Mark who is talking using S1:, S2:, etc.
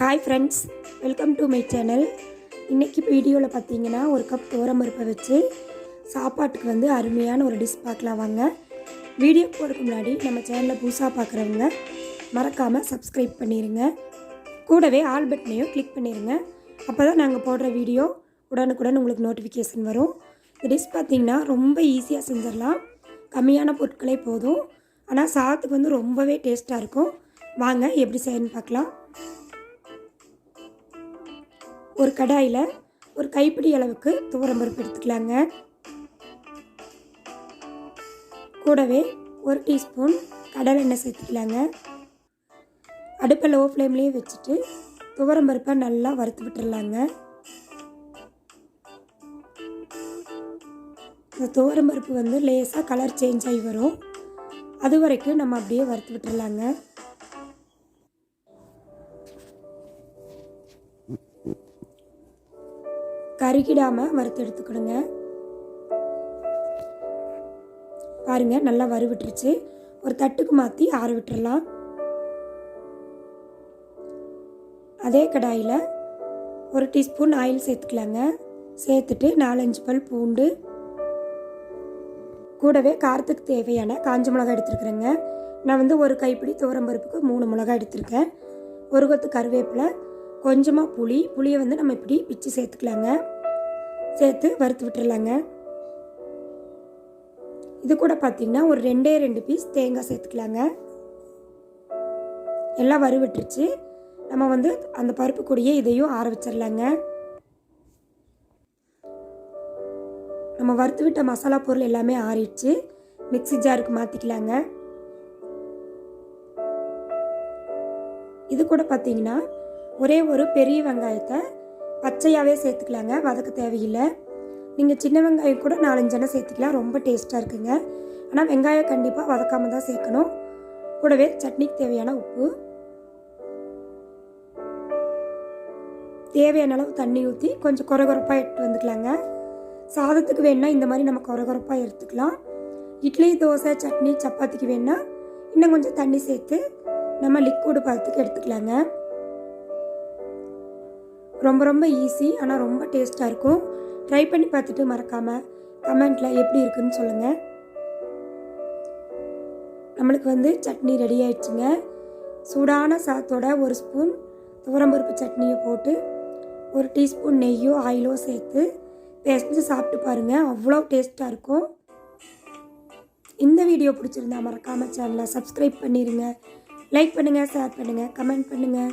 S1: Hi friends, welcome to my channel. இன்றைக்கி வீடியோவில் பார்த்தீங்கன்னா ஒரு கப் துவரம்பருப்பை வச்சு சாப்பாட்டுக்கு அருமையான ஒரு டிஷ் பார்க்கலாம் வாங்க. வீடியோ போகிறதுக்கு முன்னாடி நம்ம சேனலில் புதுசாக பார்க்குறவங்க மறக்காமல் சப்ஸ்கிரைப் பண்ணிடுங்க. கூடவே ஆல் பட்டனையும் கிளிக் பண்ணிடுங்க. அப்போ தான் நாங்கள் போடுற வீடியோ உடனுக்குடன் உங்களுக்கு நோட்டிஃபிகேஷன் வரும். இந்த டிஷ் பார்த்திங்கன்னா ரொம்ப ஈஸியாக செஞ்சிடலாம். கம்மியான பொருட்களே போதும். ஆனால் சாதத்துக்கு ரொம்பவே டேஸ்ட்டாக இருக்கும். வாங்க எப்படி செய்யணும்னு பார்க்கலாம். ஒரு கடாயில் ஒரு கைப்பிடி அளவுக்கு துவரம்பருப்பு எடுத்துக்கலாங்க. கூடவே ஒரு டீஸ்பூன் கடலை எண்ணெய் சேர்த்துக்கலாங்க. அடுப்பை லோ ஃப்ளேம்லேயே வச்சுட்டு துவரம்பருப்பை நல்லா வறுத்து விட்டுடலாங்க. இந்த துவரம்பருப்பு லேசாக கலர் சேஞ்ச் ஆகி வரும். அது வரைக்கும் நம்ம அப்படியே வறுத்து விட்டுடலாங்க. கருகிடாமல் வறுத்து எடுத்துக்கணுங்க. பாருங்கள், நல்லா வறுவிட்டுருச்சு. ஒரு தட்டுக்கு மாற்றி ஆற விட்டுடலாம். அதே கடாயில் ஒரு டீஸ்பூன் ஆயில் சேர்த்துக்கலாங்க. சேர்த்துட்டு 4-5 பல் பூண்டு, கூடவே காரத்துக்கு தேவையான காஞ்ச மிளகாய் எடுத்துருக்குறேங்க. நான் ஒரு கைப்பிடி துவரம்பருப்புக்கு 3 மிளகாய் எடுத்துருக்கேன். ஒரு கொத்து கருவேப்பிலை, கொஞ்சமாக புளியை நம்ம இப்படி பிச்சு சேர்த்துக்கலாங்க. சேர்த்து வறுத்து விட்டுடலாங்க. இது கூட பார்த்திங்கன்னா ஒரு 2 பீஸ் தேங்காய் சேர்த்துக்கலாங்க. எல்லாம் வறுவிட்டுருச்சு. நம்ம அந்த பருப்பு கூடயே இதையும் ஆற வச்சிடலாங்க. நம்ம வறுத்து விட்ட மசாலா பொருள் எல்லாமே ஆறிடுச்சு. மிக்ஸி ஜாருக்கு மாற்றிக்கலாங்க. இது கூட பார்த்திங்கன்னா ஒரே ஒரு பெரிய வெங்காயத்தை பச்சையாகவே சேர்த்துக்கலாங்க. வதக்க தேவையில்லை. நீங்கள் சின்ன வெங்காயம் கூட 4-5 எண்ணெய் சேர்த்துக்கலாம். ரொம்ப டேஸ்ட்டாக இருக்குங்க. ஆனால் வெங்காயம் கண்டிப்பாக வதக்காமல் தான் சேர்க்கணும். கூடவே சட்னிக்கு தேவையான உப்பு, தேவையான அளவு தண்ணி ஊற்றி கொஞ்சம் கொரகொரப்பாக எடுத்து வந்துக்கலாங்க. சாதத்துக்கு வேணுன்னா இந்த மாதிரி நம்ம கொரகொரப்பாக எடுத்துக்கலாம். இட்லி, தோசை, சட்னி, சப்பாத்திக்கு வேணுன்னா இன்னும் கொஞ்சம் தண்ணி சேர்த்து நம்ம லிக்விடு பதத்துக்கு எடுத்துக்கலாங்க. ரொம்ப ஈஸி, ஆனால் ரொம்ப டேஸ்ட்டாக இருக்கும். ட்ரை பண்ணி பார்த்துட்டு மறக்காமல் கமெண்ட்டில் எப்படி இருக்குன்னு சொல்லுங்கள். நம்மளுக்கு சட்னி ரெடி ஆயிடுச்சுங்க. சூடான சாதத்தோட ஒரு ஸ்பூன் துவரம்பருப்பு சட்னியை போட்டு ஒரு டீஸ்பூன் நெய்யோ ஆயிலோ சேர்த்து பேசஞ்சு சாப்பிட்டு பாருங்கள். அவ்வளோ டேஸ்ட்டாக இருக்கும். இந்த வீடியோ பிடிச்சிருந்தா மறக்காமல் சேனலை சப்ஸ்கிரைப் பண்ணிடுங்க. லைக் பண்ணுங்கள், ஷேர் பண்ணுங்கள், கமெண்ட் பண்ணுங்கள்.